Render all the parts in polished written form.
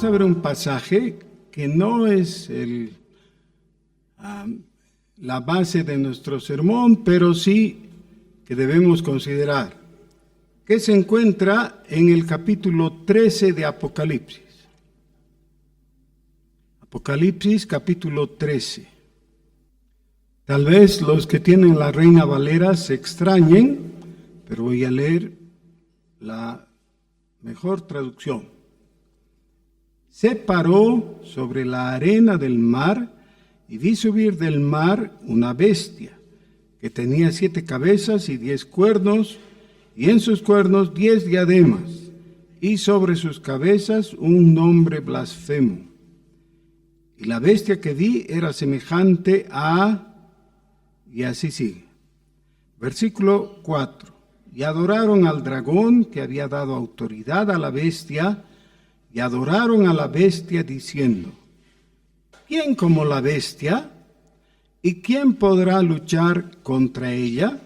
Vamos a ver un pasaje que no es la base de nuestro sermón, pero sí que debemos considerar, que se encuentra en el capítulo 13 de Apocalipsis. Apocalipsis capítulo 13. Tal vez los que tienen la Reina Valera se extrañen, pero voy a leer la mejor traducción. Se paró sobre la arena del mar y vi subir del mar una bestia que tenía 7 cabezas y 10 cuernos, y en sus cuernos 10 diademas, y sobre sus cabezas un nombre blasfemo. Y la bestia que vi era semejante a... Y así sigue. Versículo 4. Y adoraron al dragón que había dado autoridad a la bestia, y adoraron a la bestia diciendo: ¿quién como la bestia? ¿Y quién podrá luchar contra ella?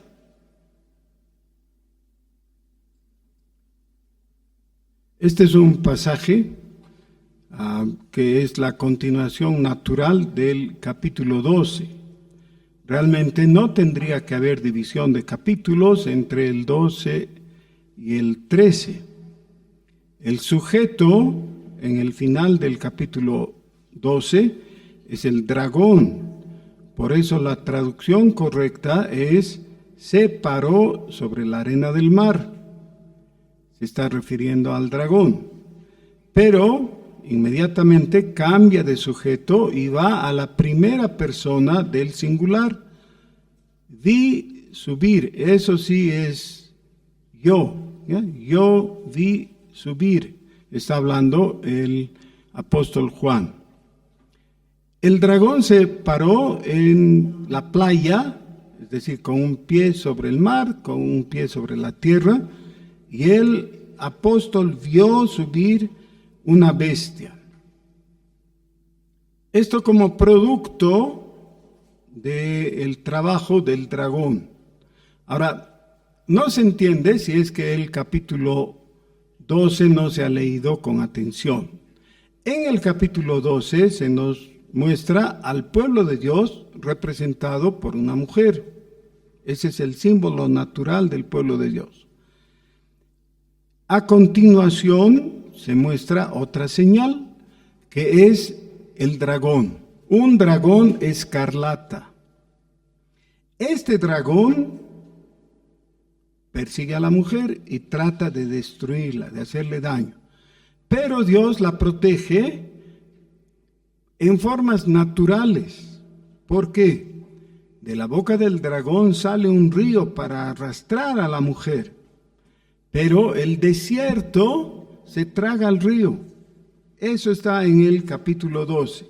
Este es un pasaje que es la continuación natural del capítulo 12. Realmente no tendría que haber división de capítulos entre el 12 y el 13. El sujeto en el final del capítulo 12 es el dragón. Por eso la traducción correcta es: se paró sobre la arena del mar. Se está refiriendo al dragón. Pero inmediatamente cambia de sujeto y va a la primera persona del singular. Vi subir, eso sí es yo, ¿ya? Yo vi subir, está hablando el apóstol Juan. El dragón se paró en la playa, es decir, con un pie sobre el mar, con un pie sobre la tierra, y el apóstol vio subir una bestia. Esto como producto del trabajo del dragón. Ahora, no se entiende si es que el capítulo 12 no se ha leído con atención. En el capítulo 12 se nos muestra al pueblo de Dios representado por una mujer. Ese es el símbolo natural del pueblo de Dios. A continuación se muestra otra señal, que es el dragón, un dragón escarlata. Este dragón persigue a la mujer y trata de destruirla, de hacerle daño. Pero Dios la protege en formas naturales. ¿Por qué? De la boca del dragón sale un río para arrastrar a la mujer, pero el desierto se traga al río. Eso está en el capítulo 12.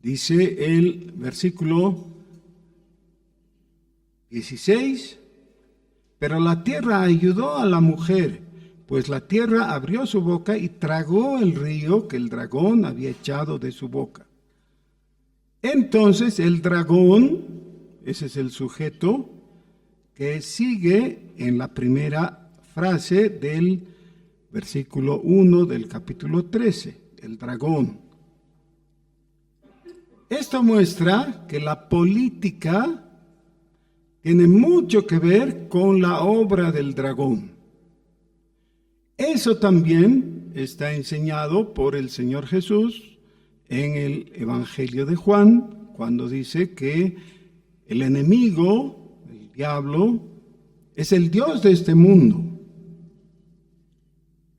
Dice el versículo 16: pero la tierra ayudó a la mujer, pues la tierra abrió su boca y tragó el río que el dragón había echado de su boca. Entonces el dragón, ese es el sujeto que sigue en la primera frase del versículo 1 del capítulo 13, el dragón. Esto muestra que la política tiene mucho que ver con la obra del dragón. Eso también está enseñado por el Señor Jesús en el Evangelio de Juan, cuando dice que el enemigo, el diablo, es el Dios de este mundo.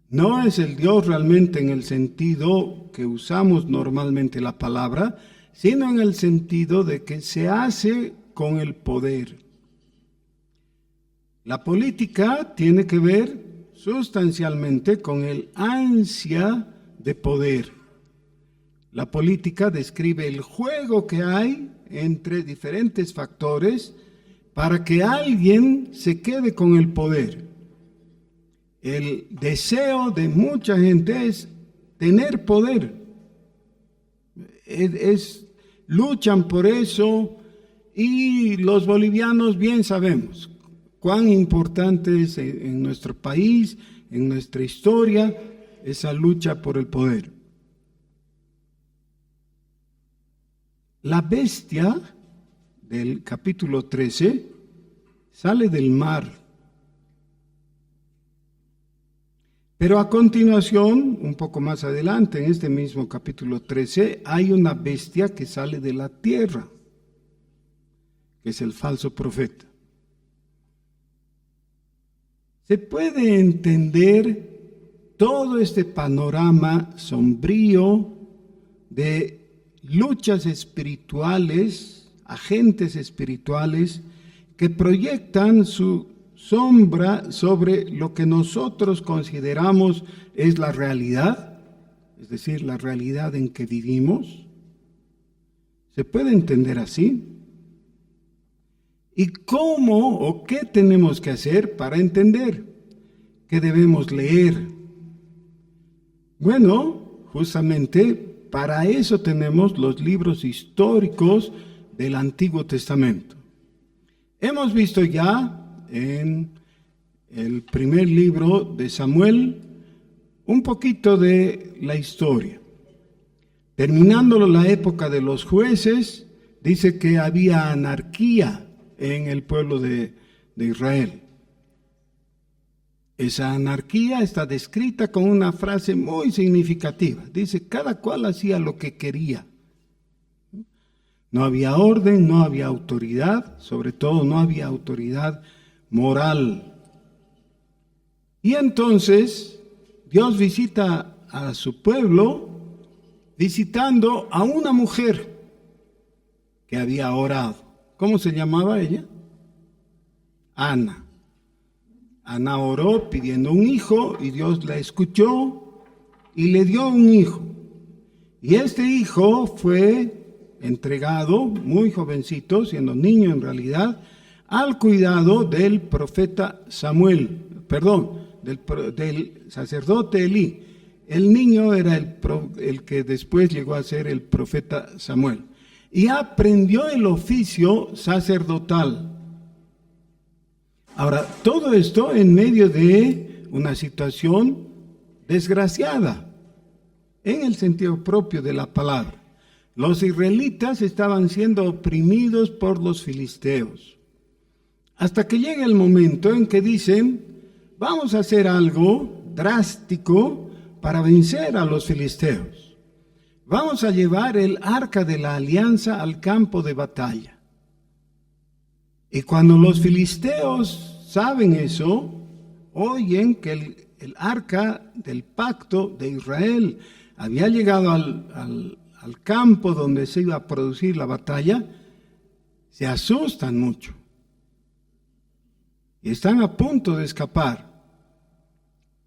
No es el Dios realmente en el sentido que usamos normalmente la palabra, sino en el sentido de que se hace con el poder. La política tiene que ver sustancialmente con el ansia de poder. La política describe el juego que hay entre diferentes factores para que alguien se quede con el poder. El deseo de mucha gente es tener poder. Luchan por eso, y los bolivianos bien sabemos cuán importante es en nuestro país, en nuestra historia, esa lucha por el poder. La bestia del capítulo 13 sale del mar. Pero a continuación, un poco más adelante, en este mismo capítulo 13, hay una bestia que sale de la tierra, que es el falso profeta. Se puede entender todo este panorama sombrío de luchas espirituales, agentes espirituales que proyectan su sombra sobre lo que nosotros consideramos es la realidad, es decir, la realidad en que vivimos. ¿Se puede entender así? ¿Y cómo o qué tenemos que hacer para entender? ¿Qué debemos leer? Bueno, justamente para eso tenemos los libros históricos del Antiguo Testamento. Hemos visto ya en el primer libro de Samuel un poquito de la historia. Terminando la época de los jueces, dice que había anarquía en el pueblo de Israel. Esa anarquía está descrita con una frase muy significativa. Dice, cada cual hacía lo que quería. No había orden, no había autoridad, sobre todo no había autoridad moral. Y entonces Dios visita a su pueblo visitando a una mujer que había orado. ¿Cómo se llamaba ella? Ana. Ana oró pidiendo un hijo y Dios la escuchó y le dio un hijo. Y este hijo fue entregado, muy jovencito, siendo niño en realidad, al cuidado del profeta Samuel, del sacerdote Elí. El niño era el que después llegó a ser el profeta Samuel. Y aprendió el oficio sacerdotal. Ahora, todo esto en medio de una situación desgraciada, en el sentido propio de la palabra. Los israelitas estaban siendo oprimidos por los filisteos. Hasta que llega el momento en que dicen, vamos a hacer algo drástico para vencer a los filisteos. Vamos a llevar el arca de la alianza al campo de batalla. Y cuando los filisteos saben eso, oyen que el arca del pacto de Israel había llegado al campo donde se iba a producir la batalla, se asustan mucho. Y están a punto de escapar.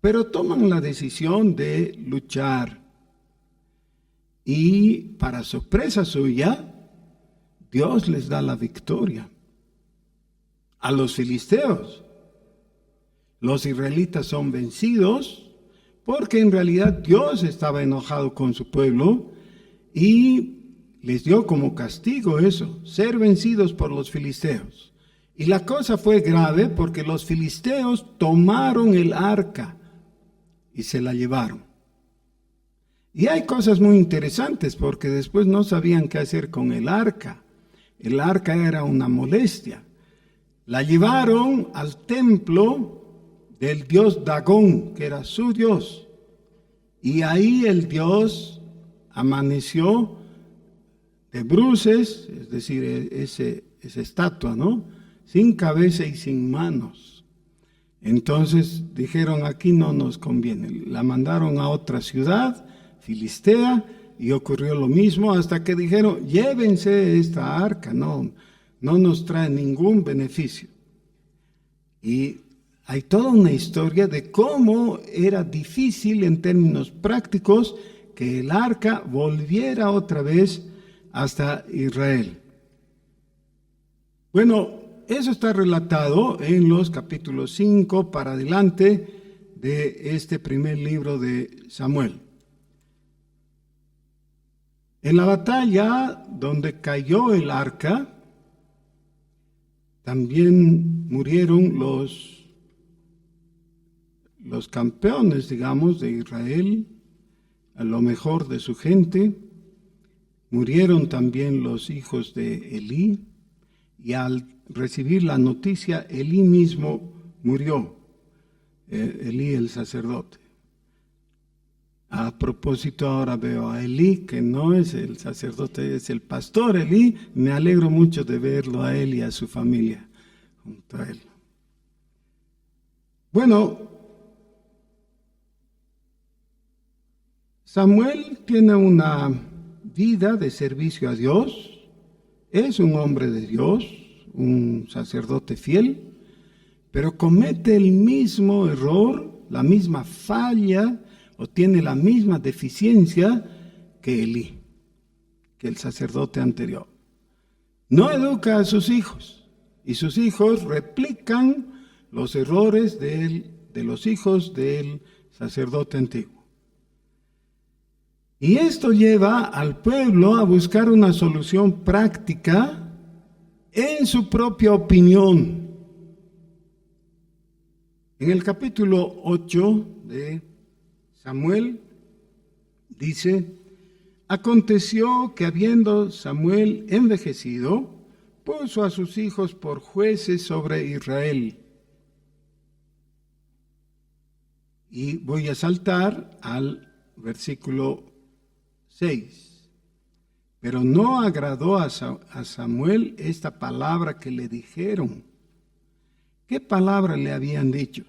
Pero toman la decisión de luchar. Y para sorpresa suya, Dios les da la victoria a los filisteos. Los israelitas son vencidos porque en realidad Dios estaba enojado con su pueblo y les dio como castigo eso, ser vencidos por los filisteos. Y la cosa fue grave porque los filisteos tomaron el arca y se la llevaron. Y hay cosas muy interesantes porque después no sabían qué hacer con el arca. El arca era una molestia. La llevaron al templo del dios Dagón, que era su dios. Y ahí el dios amaneció de bruces, es decir, esa estatua, ¿no? Sin cabeza y sin manos. Entonces dijeron, aquí no nos conviene. La mandaron a otra ciudad filistea y ocurrió lo mismo hasta que dijeron, llévense esta arca, no nos trae ningún beneficio. Y hay toda una historia de cómo era difícil en términos prácticos que el arca volviera otra vez hasta Israel. Bueno, eso está relatado en los capítulos 5 para adelante de este primer libro de Samuel. En la batalla donde cayó el arca, también murieron los campeones, digamos, de Israel, a lo mejor de su gente. Murieron también los hijos de Elí, y al recibir la noticia, Elí mismo murió, Elí el sacerdote. A propósito, ahora veo a Elí, que no es el sacerdote, es el pastor Elí. Me alegro mucho de verlo a él y a su familia junto a él. Bueno, Samuel tiene una vida de servicio a Dios, es un hombre de Dios, un sacerdote fiel, pero comete el mismo error, la misma falla, o tiene la misma deficiencia que Elí, que el sacerdote anterior. No educa a sus hijos, y sus hijos replican los errores de los hijos del sacerdote antiguo. Y esto lleva al pueblo a buscar una solución práctica en su propia opinión. En el capítulo 8 de Samuel dice: aconteció que habiendo Samuel envejecido, puso a sus hijos por jueces sobre Israel. Y voy a saltar al versículo 6. Pero no agradó a Samuel esta palabra que le dijeron. ¿Qué palabra le habían dicho?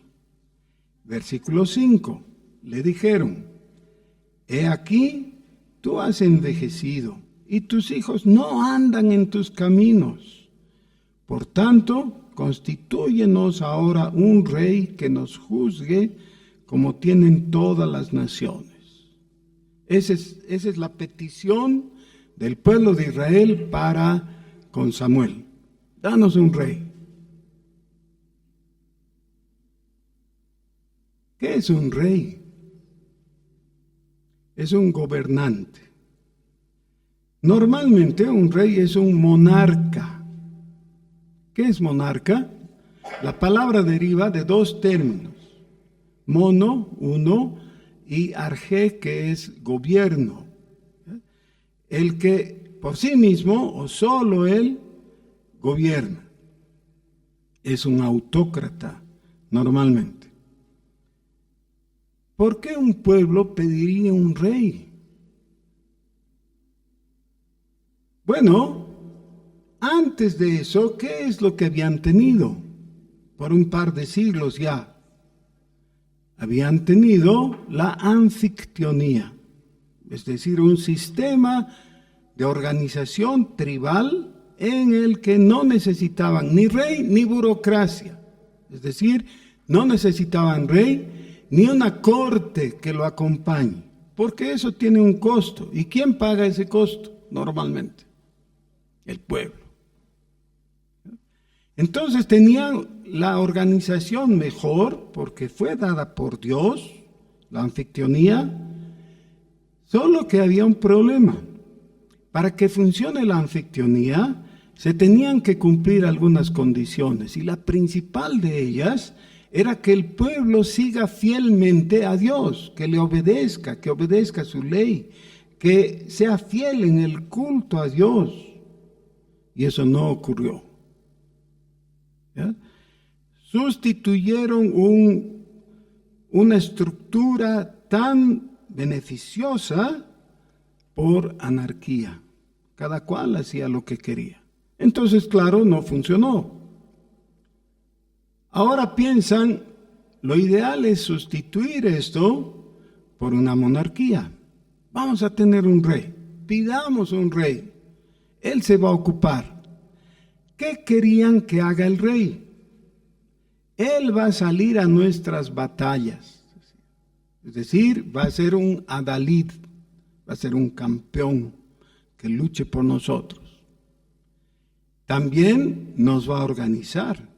Versículo 5. Le dijeron: he aquí, tú has envejecido, y tus hijos no andan en tus caminos. Por tanto, constitúyenos ahora un rey que nos juzgue como tienen todas las naciones. Esa es la petición del pueblo de Israel para con Samuel. Danos un rey. ¿Qué es un rey? Es un gobernante. Normalmente un rey es un monarca. ¿Qué es monarca? La palabra deriva de dos términos: mono, uno, y arge, que es gobierno. El que por sí mismo o solo él gobierna. Es un autócrata normalmente. ¿Por qué un pueblo pediría un rey? Bueno, antes de eso, ¿qué es lo que habían tenido? Por un par de siglos ya. Habían tenido la anfictionía, es decir, un sistema de organización tribal en el que no necesitaban ni rey ni burocracia. Es decir, no necesitaban rey ni una corte que lo acompañe, porque eso tiene un costo. ¿Y quién paga ese costo normalmente? El pueblo. Entonces tenían la organización mejor porque fue dada por Dios, la anfictionía, solo que había un problema. Para que funcione la anfictionía se tenían que cumplir algunas condiciones, y la principal de ellas era que el pueblo siga fielmente a Dios, que le obedezca, que obedezca su ley, que sea fiel en el culto a Dios. Y eso no ocurrió. ¿Ya? Sustituyeron una estructura tan beneficiosa por anarquía. Cada cual hacía lo que quería. Entonces, claro, no funcionó. Ahora piensan, lo ideal es sustituir esto por una monarquía. Vamos a tener un rey, pidamos un rey, él se va a ocupar. ¿Qué querían que haga el rey? Él va a salir a nuestras batallas, es decir, va a ser un adalid, va a ser un campeón que luche por nosotros. También nos va a organizar.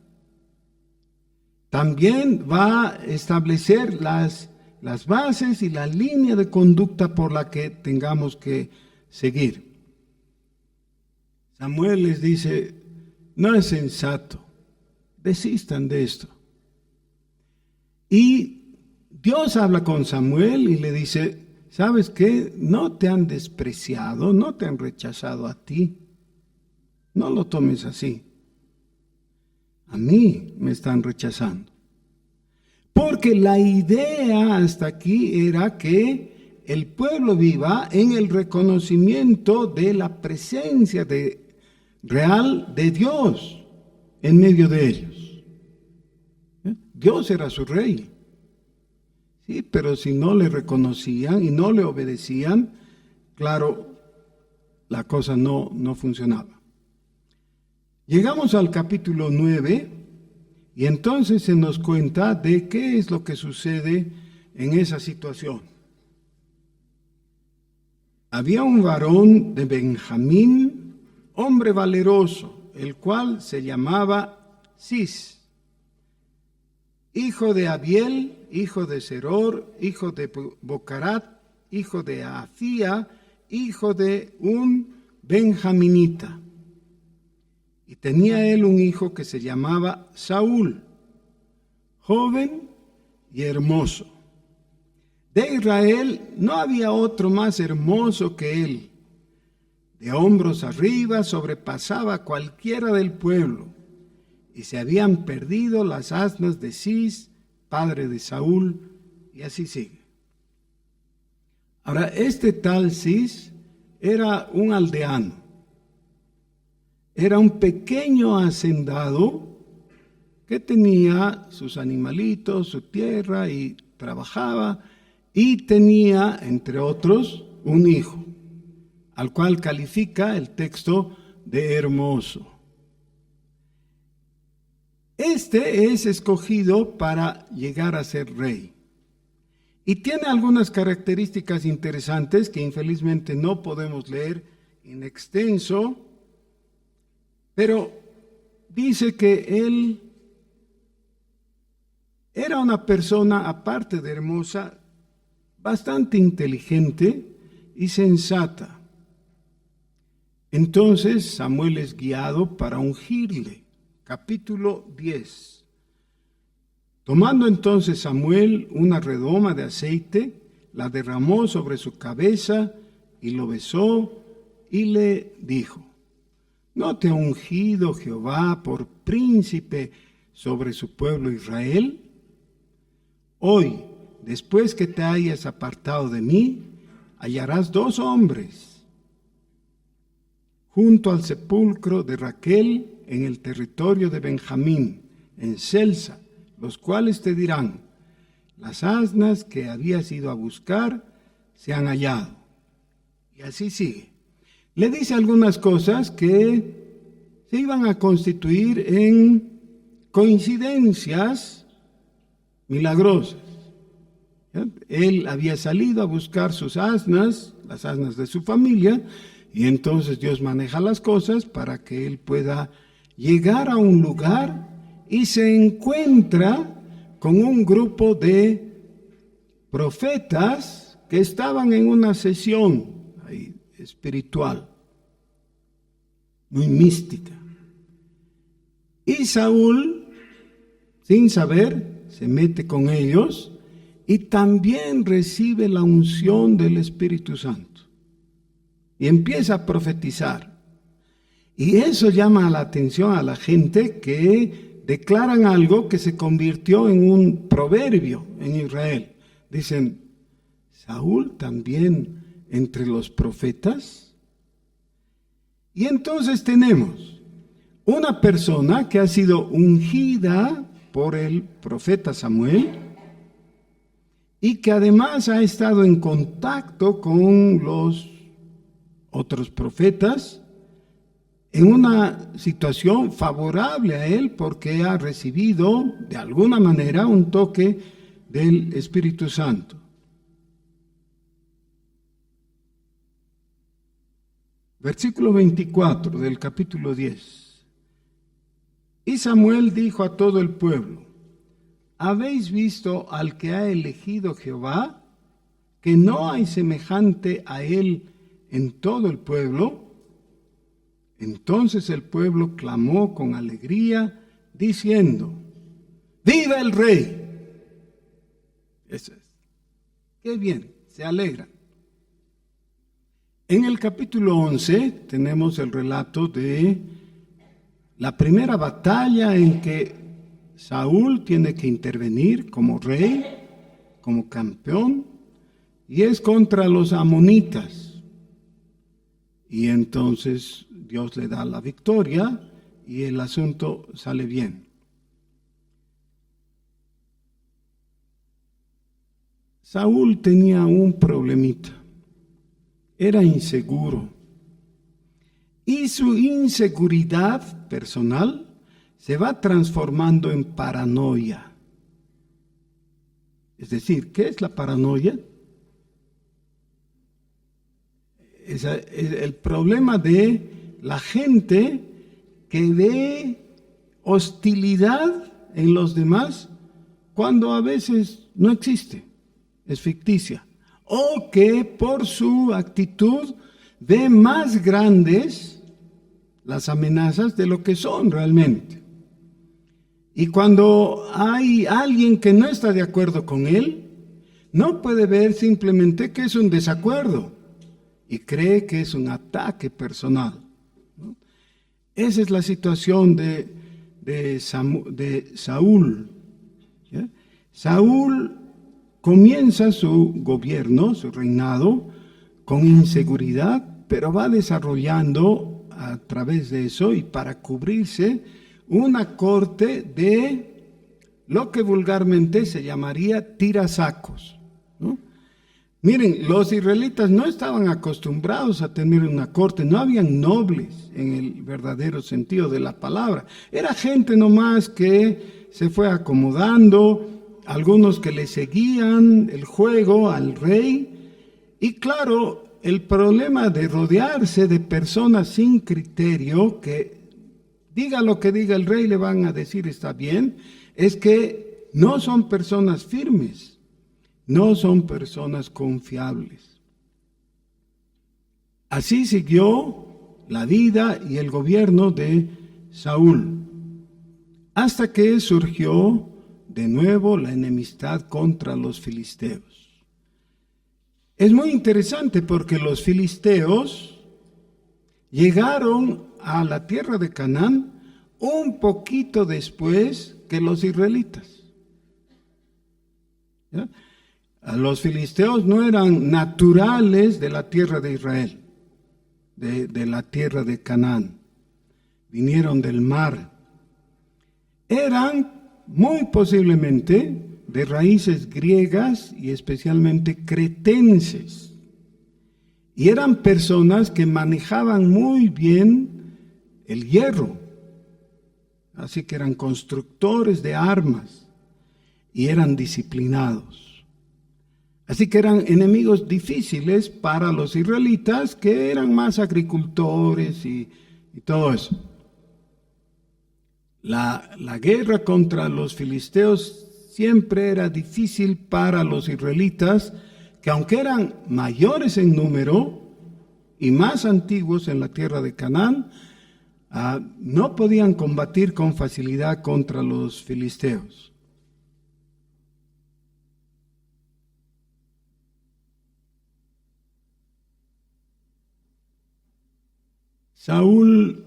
También va a establecer las bases y la línea de conducta por la que tengamos que seguir. Samuel les dice: no es sensato, desistan de esto. Y Dios habla con Samuel y le dice, ¿sabes qué? No te han despreciado, no te han rechazado a ti. No lo tomes así. A mí me están rechazando. Porque la idea hasta aquí era que el pueblo viva en el reconocimiento de la presencia real de Dios en medio de ellos. Dios era su rey. Sí, pero si no le reconocían y no le obedecían, claro, la cosa no funcionaba. Llegamos al capítulo 9 y entonces se nos cuenta de qué es lo que sucede en esa situación. Había un varón de Benjamín, hombre valeroso, el cual se llamaba Cis, hijo de Abiel, hijo de Seror, hijo de Bocarat, hijo de Afía, hijo de un benjaminita. Y tenía él un hijo que se llamaba Saúl, joven y hermoso. De Israel no había otro más hermoso que él. De hombros arriba sobrepasaba a cualquiera del pueblo. Y se habían perdido las asnas de Cis, padre de Saúl, y así sigue. Ahora, este tal Cis era un aldeano. Era un pequeño hacendado que tenía sus animalitos, su tierra y trabajaba y tenía, entre otros, un hijo, al cual califica el texto de hermoso. Este es escogido para llegar a ser rey. Y tiene algunas características interesantes que infelizmente no podemos leer en extenso, pero dice que él era una persona, aparte de hermosa, bastante inteligente y sensata. Entonces Samuel es guiado para ungirle. Capítulo 10. Tomando entonces Samuel una redoma de aceite, la derramó sobre su cabeza y lo besó y le dijo: ¿No te ha ungido Jehová por príncipe sobre su pueblo Israel? Hoy, después que te hayas apartado de mí, hallarás 2 hombres junto al sepulcro de Raquel en el territorio de Benjamín, en Selsa, los cuales te dirán: las asnas que habías ido a buscar se han hallado. Y así sigue. Le dice algunas cosas que se iban a constituir en coincidencias milagrosas. ¿Ya? Él había salido a buscar sus asnas, las asnas de su familia, y entonces Dios maneja las cosas para que él pueda llegar a un lugar y se encuentra con un grupo de profetas que estaban en una sesión ahí, espiritual, muy mística. Y Saúl, sin saber, se mete con ellos y también recibe la unción del Espíritu Santo. Y empieza a profetizar. Y eso llama la atención a la gente que declaran algo que se convirtió en un proverbio en Israel. Dicen: ¿Saúl también entre los profetas? Y entonces tenemos una persona que ha sido ungida por el profeta Samuel y que además ha estado en contacto con los otros profetas en una situación favorable a él porque ha recibido de alguna manera un toque del Espíritu Santo. Versículo 24 del capítulo 10. Y Samuel dijo a todo el pueblo: ¿habéis visto al que ha elegido Jehová? Que no hay semejante a él en todo el pueblo. Entonces el pueblo clamó con alegría, diciendo: ¡Viva el rey! Eso es. Qué bien, se alegran. En el capítulo 11 tenemos el relato de la primera batalla en que Saúl tiene que intervenir como rey, como campeón, y es contra los amonitas. Y entonces Dios le da la victoria y el asunto sale bien. Saúl tenía un problemita, era inseguro. Y su inseguridad personal se va transformando en paranoia. Es decir, ¿qué es la paranoia? Es el problema de la gente que ve hostilidad en los demás cuando a veces no existe, es ficticia. O que por su actitud ve más grandes las amenazas de lo que son realmente. Y cuando hay alguien que no está de acuerdo con él, no puede ver simplemente que es un desacuerdo y cree que es un ataque personal, ¿no? Esa es la situación de Saúl, ¿ya? Saúl comienza su gobierno, su reinado, con inseguridad, pero va desarrollando a través de eso y para cubrirse una corte de lo que vulgarmente se llamaría tirasacos, ¿no? Miren, los israelitas no estaban acostumbrados a tener una corte, no habían nobles en el verdadero sentido de la palabra. Era gente nomás que se fue acomodando, algunos que le seguían el juego al rey. Y claro, el problema de rodearse de personas sin criterio, que diga lo que diga el rey, le van a decir está bien, es que no son personas firmes. No son personas confiables. Así siguió la vida y el gobierno de Saúl, hasta que surgió de nuevo la enemistad contra los filisteos. Es muy interesante porque los filisteos llegaron a la tierra de Canaán un poquito después que los israelitas. ¿Ya? Los filisteos no eran naturales de la tierra de Israel, de la tierra de Canaán. Vinieron del mar. Eran muy posiblemente de raíces griegas y especialmente cretenses. Y eran personas que manejaban muy bien el hierro. Así que eran constructores de armas y eran disciplinados. Así que eran enemigos difíciles para los israelitas, que eran más agricultores y todo eso. La guerra contra los filisteos siempre era difícil para los israelitas, que aunque eran mayores en número y más antiguos en la tierra de Canaán, no podían combatir con facilidad contra los filisteos. Saúl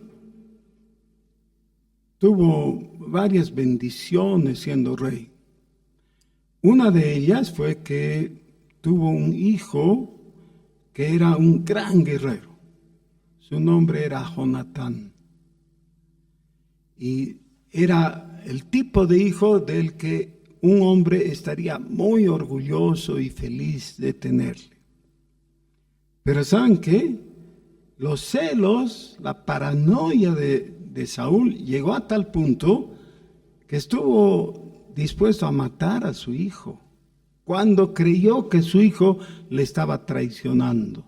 tuvo varias bendiciones siendo rey. Una de ellas fue que tuvo un hijo que era un gran guerrero. Su nombre era Jonatán. Y era el tipo de hijo del que un hombre estaría muy orgulloso y feliz de tenerle. Pero ¿saben qué? Los celos, la paranoia de Saúl llegó a tal punto que estuvo dispuesto a matar a su hijo cuando creyó que su hijo le estaba traicionando.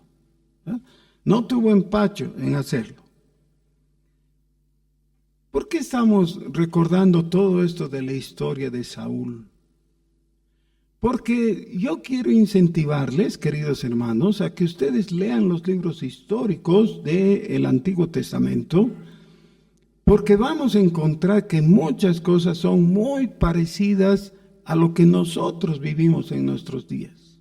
No tuvo empacho en hacerlo. ¿Por qué estamos recordando todo esto de la historia de Saúl? Porque yo quiero incentivarles, queridos hermanos, a que ustedes lean los libros históricos del Antiguo Testamento, porque vamos a encontrar que muchas cosas son muy parecidas a lo que nosotros vivimos en nuestros días.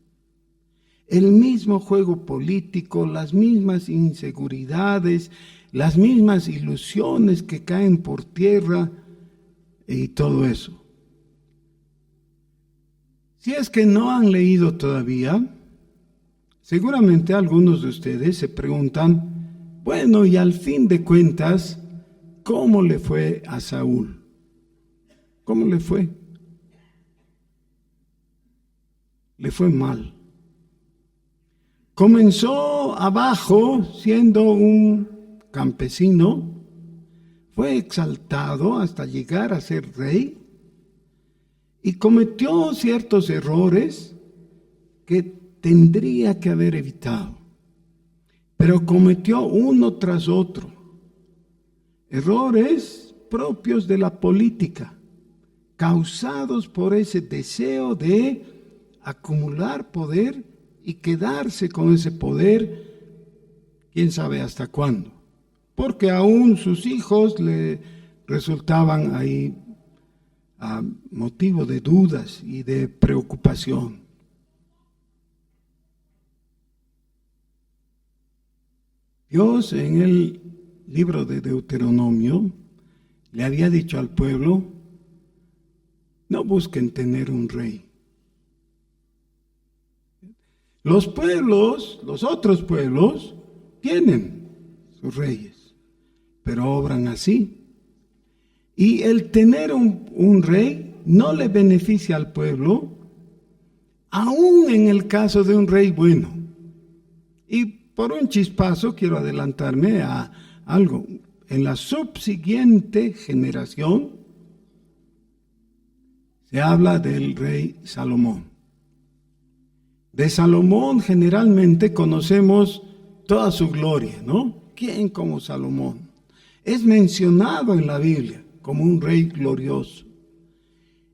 El mismo juego político, las mismas inseguridades, las mismas ilusiones que caen por tierra y todo eso. Si es que no han leído todavía, seguramente algunos de ustedes se preguntan, bueno, y al fin de cuentas, ¿cómo le fue a Saúl? ¿Cómo le fue? Le fue mal. Comenzó abajo siendo un campesino, fue exaltado hasta llegar a ser rey y cometió ciertos errores que tendría que haber evitado, pero cometió uno tras otro. Errores propios de la política, causados por ese deseo de acumular poder y quedarse con ese poder, quién sabe hasta cuándo, porque aún sus hijos le resultaban ahí a motivo de dudas y de preocupación. Dios en el libro de Deuteronomio le había dicho al pueblo, no busquen tener un rey. Los pueblos, los otros pueblos, tienen sus reyes, pero obran así. Y el tener un rey no le beneficia al pueblo, aún en el caso de un rey bueno. Y por un chispazo quiero adelantarme a algo. En la subsiguiente generación se habla del rey Salomón. De Salomón generalmente conocemos toda su gloria, ¿no? ¿Quién como Salomón? Es mencionado en la Biblia como un rey glorioso.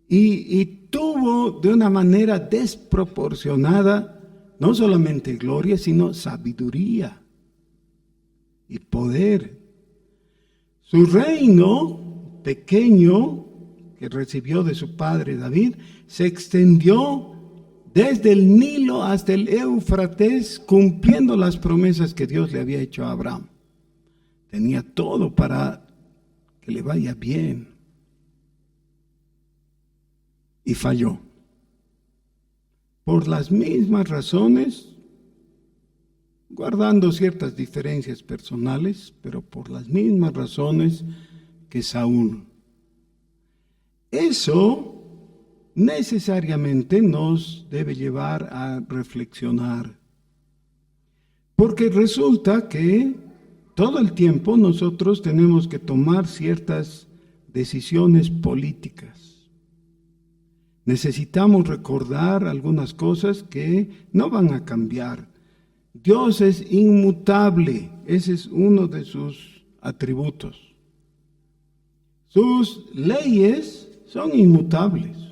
Y tuvo de una manera desproporcionada no solamente gloria, sino sabiduría y poder. Su reino pequeño que recibió de su padre David se extendió desde el Nilo hasta el Éufrates, cumpliendo las promesas que Dios le había hecho a Abraham. Tenía todo para que le vaya bien. Y falló. Por las mismas razones, guardando ciertas diferencias personales, pero por las mismas razones que Saúl. Eso necesariamente nos debe llevar a reflexionar. Porque resulta que todo el tiempo nosotros tenemos que tomar ciertas decisiones políticas. Necesitamos recordar algunas cosas que no van a cambiar. Dios es inmutable, ese es uno de sus atributos. Sus leyes son inmutables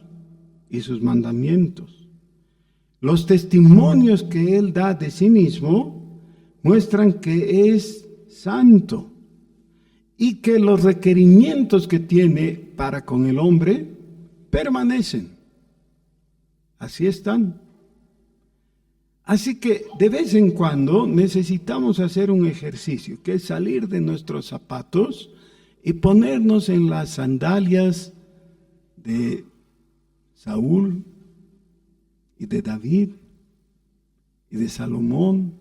y sus mandamientos. Los testimonios que Él da de sí mismo muestran que es santo y que los requerimientos que tiene para con el hombre permanecen. Así están. Así que de vez en cuando necesitamos hacer un ejercicio, que es salir de nuestros zapatos y ponernos en las sandalias de Saúl y de David y de Salomón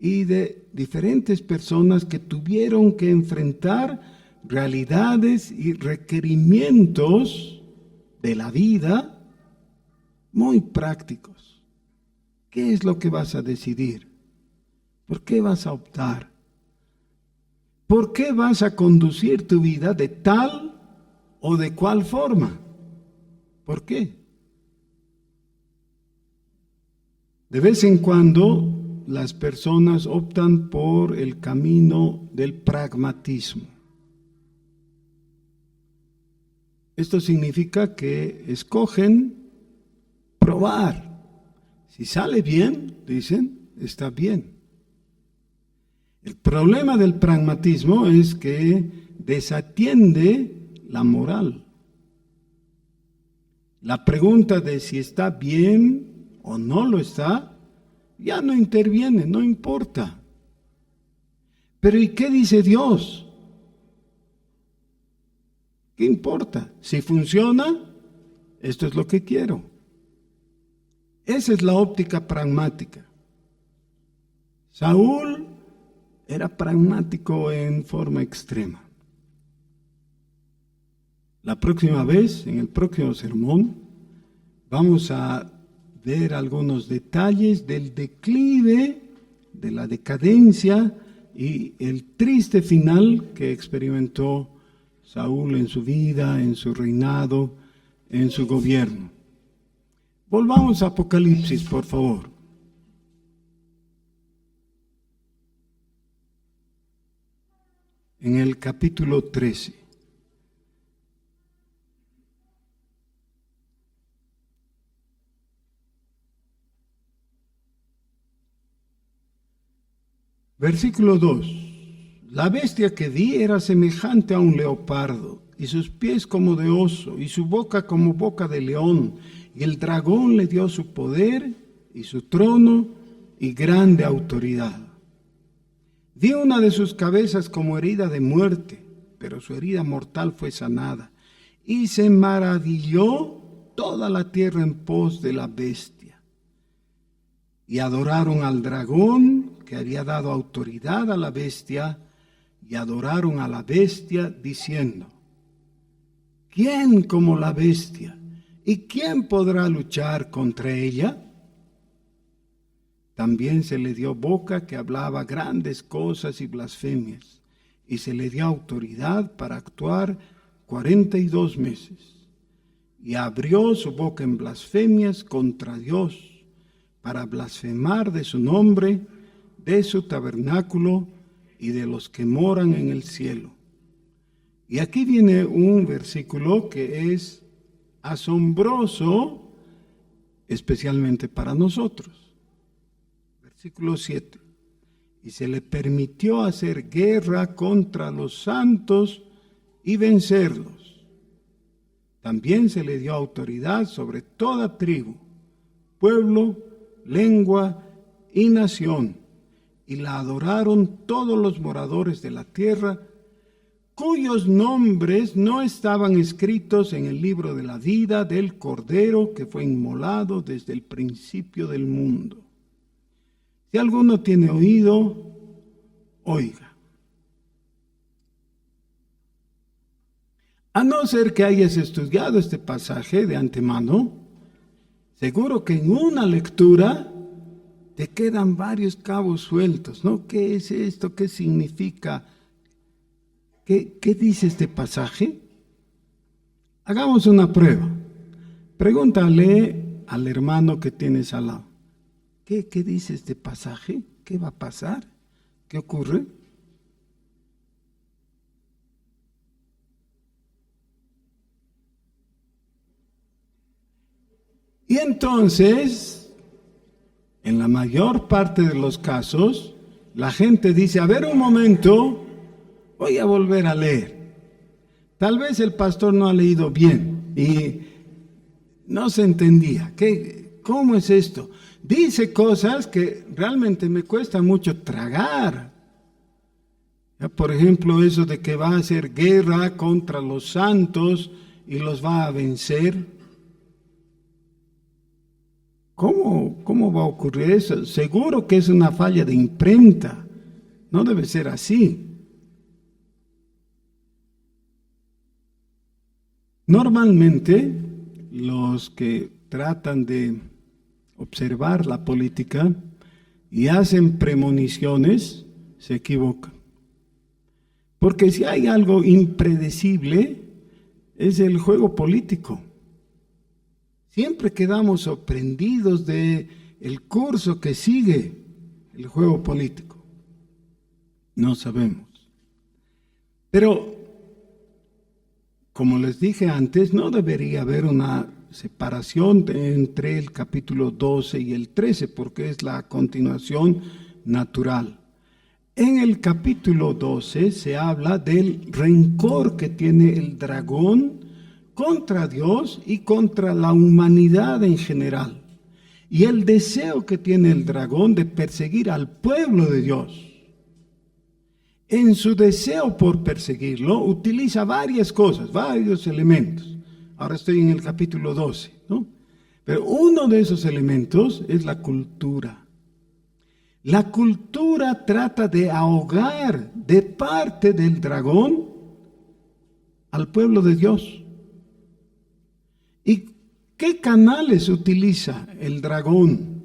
y de diferentes personas que tuvieron que enfrentar realidades y requerimientos de la vida muy prácticos. ¿Qué es lo que vas a decidir? ¿Por qué vas a optar? ¿Por qué vas a conducir tu vida de tal o de cual forma? ¿Por qué? De vez en cuando las personas optan por el camino del pragmatismo. Esto significa que escogen probar. Si sale bien, dicen, está bien. El problema del pragmatismo es que desatiende la moral. La pregunta de si está bien o no lo está, ya no interviene, no importa. Pero ¿y qué dice Dios? ¿Qué importa? Si funciona, esto es lo que quiero. Esa es la óptica pragmática. Saúl era pragmático en forma extrema. La próxima vez, en el próximo sermón, vamos a ver algunos detalles del declive, de la decadencia y el triste final que experimentó Saúl en su vida, en su reinado, en su gobierno. Volvamos a Apocalipsis, por favor. En el capítulo 13. Versículo 2. La bestia que vi era semejante a un leopardo, y sus pies como de oso, y su boca como boca de león, y el dragón le dio su poder, y su trono, y grande autoridad. Vi una de sus cabezas como herida de muerte, pero su herida mortal fue sanada, y se maravilló toda la tierra en pos de la bestia. Y adoraron al dragón, que había dado autoridad a la bestia, y adoraron a la bestia diciendo: ¿quién como la bestia? ¿Y quién podrá luchar contra ella? También se le dio boca que hablaba grandes cosas y blasfemias, y se le dio autoridad para actuar 42 meses. Y abrió su boca en blasfemias contra Dios, para blasfemar de su nombre, de su tabernáculo y de los que moran en el cielo. Y aquí viene un versículo que es asombroso, especialmente para nosotros. Versículo 7. Y se le permitió hacer guerra contra los santos y vencerlos. También se le dio autoridad sobre toda tribu, pueblo, lengua y nación. Y la adoraron todos los moradores de la tierra, cuyos nombres no estaban escritos en el libro de la vida del Cordero que fue inmolado desde el principio del mundo. Si alguno tiene oído, oiga. A no ser que hayas estudiado este pasaje de antemano, seguro que en una lectura te quedan varios cabos sueltos, ¿no? ¿Qué es esto? ¿Qué significa? ¿Qué dice este pasaje? Hagamos una prueba. Pregúntale al hermano que tienes al lado. ¿Qué dice este pasaje? ¿Qué va a pasar? ¿Qué ocurre? Y entonces, en la mayor parte de los casos, la gente dice: a ver un momento, voy a volver a leer. Tal vez el pastor no ha leído bien y no se entendía. ¿Cómo es esto? Dice cosas que realmente me cuesta mucho tragar. Por ejemplo, eso de que va a hacer guerra contra los santos y los va a vencer. ¿Cómo va a ocurrir eso? Seguro que es una falla de imprenta. No debe ser así. Normalmente, los que tratan de observar la política y hacen premoniciones, se equivocan. Porque si hay algo impredecible, es el juego político. Siempre quedamos sorprendidos de el curso que sigue el juego político. No sabemos. Pero, como les dije antes, no debería haber una separación entre el capítulo 12 y el 13, porque es la continuación natural. En el capítulo 12 se habla del rencor que tiene el dragón contra Dios y contra la humanidad en general. Y el deseo que tiene el dragón de perseguir al pueblo de Dios. En su deseo por perseguirlo, utiliza varias cosas, varios elementos. Ahora estoy en el capítulo 12, ¿no? Pero uno de esos elementos es la cultura. La cultura trata de ahogar de parte del dragón al pueblo de Dios. ¿Y qué canales utiliza el dragón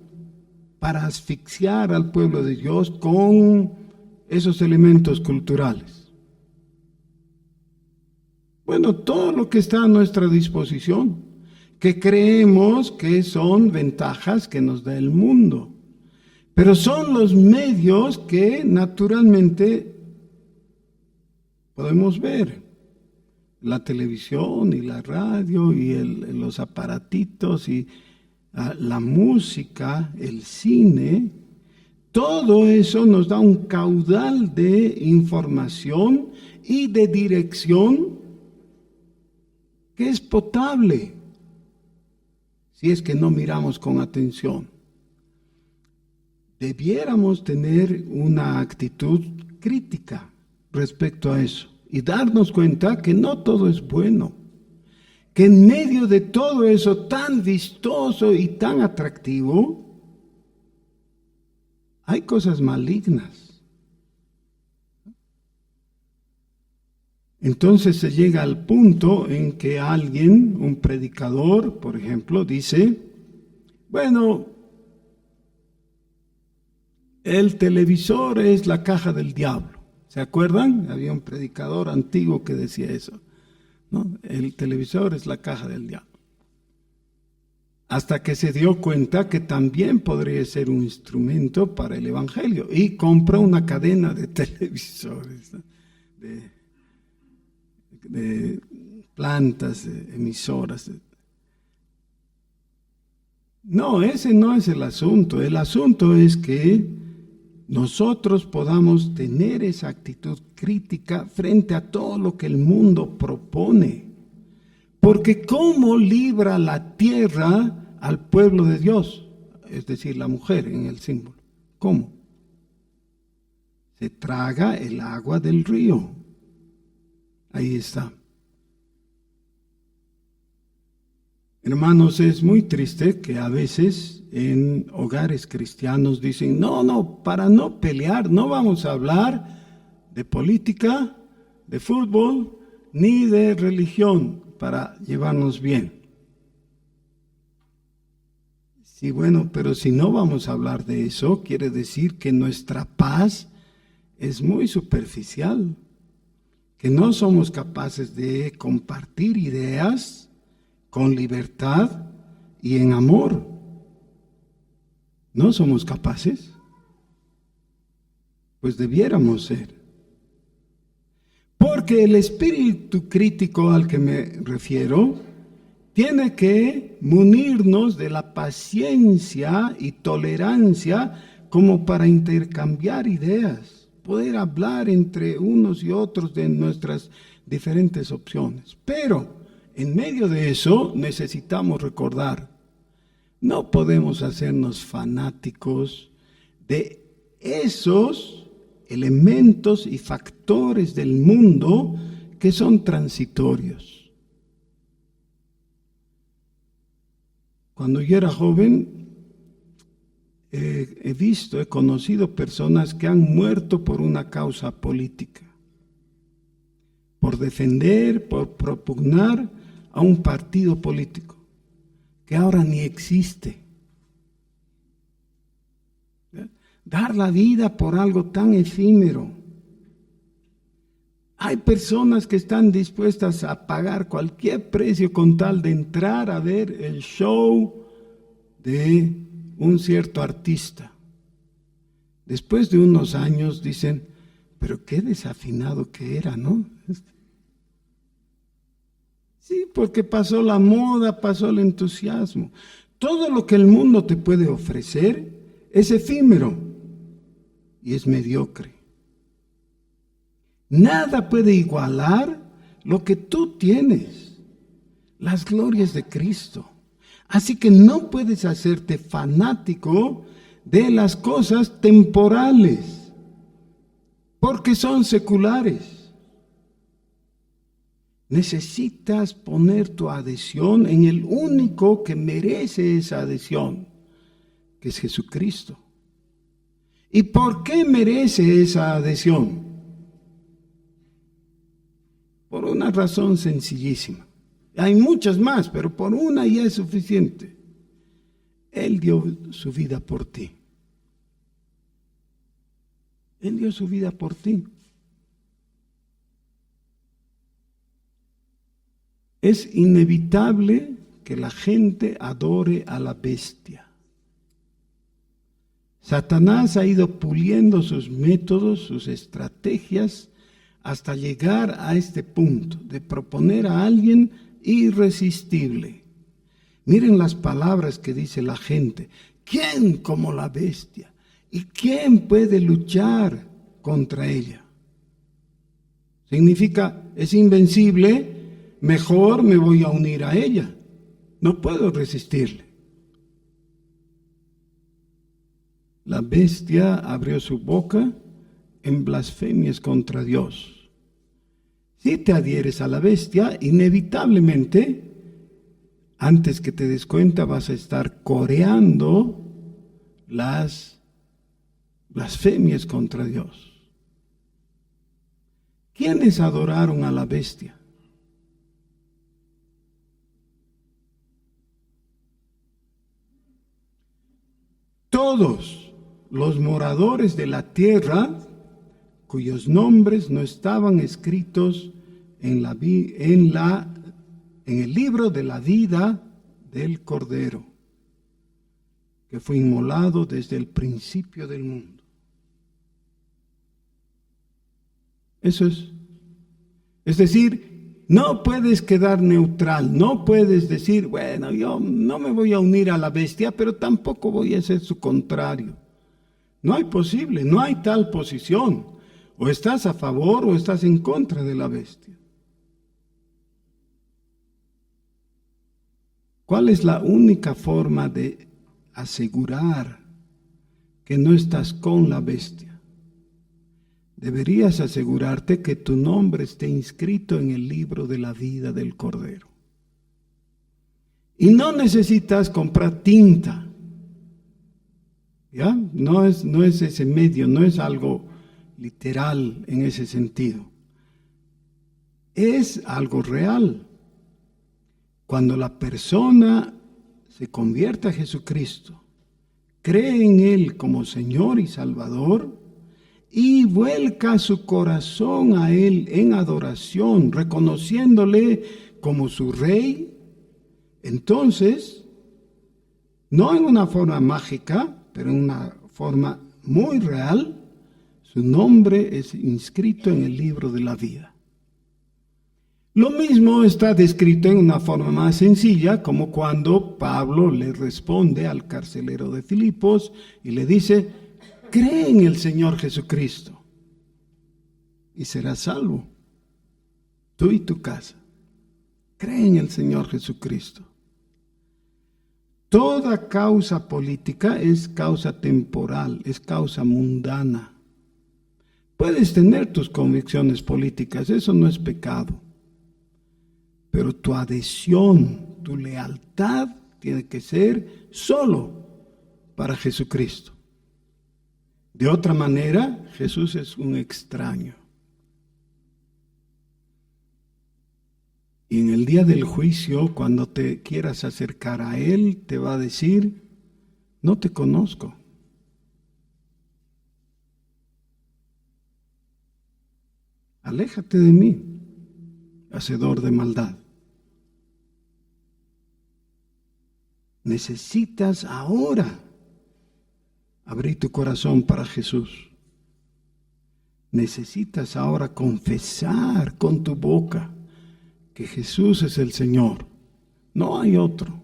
para asfixiar al pueblo de Dios con esos elementos culturales? Bueno, todo lo que está a nuestra disposición, que creemos que son ventajas que nos da el mundo, pero son los medios que naturalmente podemos ver. La televisión y la radio y los aparatitos y la música, el cine, todo eso nos da un caudal de información y de dirección que es potable si es que no miramos con atención. Debiéramos tener una actitud crítica respecto a eso y darnos cuenta que no todo es bueno, que en medio de todo eso tan vistoso y tan atractivo, hay cosas malignas. Entonces se llega al punto en que alguien, un predicador, por ejemplo, dice, bueno, el televisor es la caja del diablo. ¿Se acuerdan? Había un predicador antiguo que decía eso, ¿no? El televisor es la caja del diablo. Hasta que se dio cuenta que también podría ser un instrumento para el evangelio y compró una cadena de televisores, ¿no? de plantas, de emisoras. No, ese no es el asunto. El asunto es que nosotros podamos tener esa actitud crítica frente a todo lo que el mundo propone. Porque ¿cómo libra la tierra al pueblo de Dios? Es decir, la mujer en el símbolo. ¿Cómo? Se traga el agua del río. Ahí está. Hermanos, es muy triste que a veces en hogares cristianos dicen, no, para no pelear, no vamos a hablar de política, de fútbol, ni de religión para llevarnos bien. Sí, bueno, pero si no vamos a hablar de eso, quiere decir que nuestra paz es muy superficial, que no somos capaces de compartir ideas con libertad y en amor. ¿No somos capaces? Pues debiéramos ser. Porque el espíritu crítico al que me refiero tiene que munirnos de la paciencia y tolerancia como para intercambiar ideas, poder hablar entre unos y otros de nuestras diferentes opciones. Pero en medio de eso necesitamos recordar, no podemos hacernos fanáticos de esos elementos y factores del mundo que son transitorios. Cuando yo era joven, he conocido personas que han muerto por una causa política, por defender, por propugnar a un partido político que ahora ni existe. Dar la vida por algo tan efímero. Hay personas que están dispuestas a pagar cualquier precio con tal de entrar a ver el show de un cierto artista. Después de unos años dicen, pero qué desafinado que era, ¿no? Sí, porque pasó la moda, pasó el entusiasmo. Todo lo que el mundo te puede ofrecer es efímero y es mediocre. Nada puede igualar lo que tú tienes. las glorias de Cristo. Así que no puedes hacerte fanático de las cosas temporales, porque son seculares. Necesitas poner tu adhesión en el único que merece esa adhesión, que es Jesucristo. ¿Y por qué merece esa adhesión? Por una razón sencillísima. Hay muchas más, pero por una ya es suficiente. Él dio su vida por ti. Él dio su vida por ti. Es inevitable que la gente adore a la bestia. Satanás ha ido puliendo sus métodos, sus estrategias, hasta llegar a este punto de proponer a alguien irresistible. Miren las palabras que dice la gente. ¿Quién como la bestia? ¿Y quién puede luchar contra ella? Significa, es invencible, mejor me voy a unir a ella. No puedo resistirle. La bestia abrió su boca en blasfemias contra Dios. Si te adhieres a la bestia, inevitablemente, antes que te des cuenta, vas a estar coreando las blasfemias contra Dios. ¿Quiénes adoraron a la bestia? Todos los moradores de la tierra cuyos nombres no estaban escritos en el libro de la vida del Cordero, que fue inmolado desde el principio del mundo. Eso es. Es decir, no puedes quedar neutral, no puedes decir, bueno, yo no me voy a unir a la bestia, pero tampoco voy a ser su contrario. No hay posible, no hay tal posición. O estás a favor o estás en contra de la bestia. ¿Cuál es la única forma de asegurar que no estás con la bestia? Deberías asegurarte que tu nombre esté inscrito en el libro de la vida del Cordero. Y no necesitas comprar tinta. ¿Ya? No es ese medio, no es algo literal en ese sentido. Es algo real. Cuando la persona se convierte a Jesucristo, cree en Él como Señor y Salvador y vuelca su corazón a Él en adoración, reconociéndole como su Rey, entonces, no en una forma mágica, pero en una forma muy real, su nombre es inscrito en el libro de la vida. Lo mismo está descrito en una forma más sencilla, como cuando Pablo le responde al carcelero de Filipos y le dice, cree en el Señor Jesucristo y serás salvo, tú y tu casa. Cree en el Señor Jesucristo. Toda causa política es causa temporal, es causa mundana. Puedes tener tus convicciones políticas, eso no es pecado. Pero tu adhesión, tu lealtad tiene que ser solo para Jesucristo. De otra manera, Jesús es un extraño. Y en el día del juicio, cuando te quieras acercar a Él, te va a decir, no te conozco. Aléjate de mí, hacedor de maldad. Necesitas ahora abrir tu corazón para Jesús. Necesitas ahora confesar con tu boca que Jesús es el Señor. No hay otro.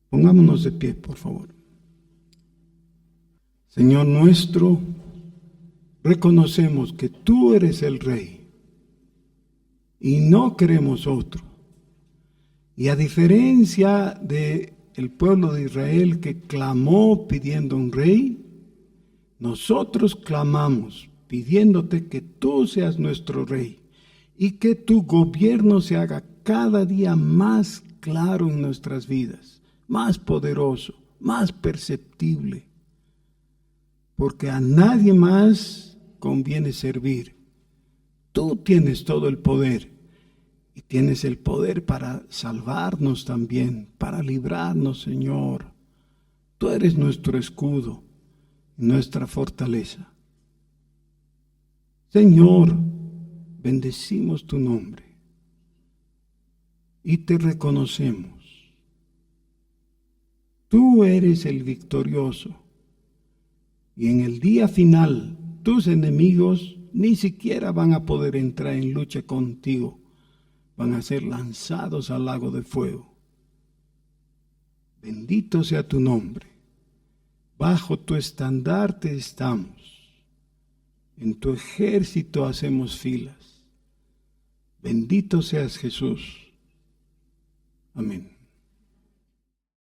Pongámonos de pie, por favor. Señor nuestro, reconocemos que tú eres el Rey y no queremos otro. Y a diferencia de el pueblo de Israel que clamó pidiendo un rey, nosotros clamamos pidiéndote que tú seas nuestro rey y que tu gobierno se haga cada día más claro en nuestras vidas, más poderoso, más perceptible, porque a nadie más conviene servir. Tú tienes todo el poder y tienes el poder para salvarnos también, para librarnos, Señor. Tú eres nuestro escudo, nuestra fortaleza. Señor, bendecimos tu nombre y te reconocemos. Tú eres el victorioso y en el día final tus enemigos ni siquiera van a poder entrar en lucha contigo, van a ser lanzados al lago de fuego. Bendito sea tu nombre. Bajo tu estandarte estamos. En tu ejército hacemos filas. Bendito seas, Jesús. Amén.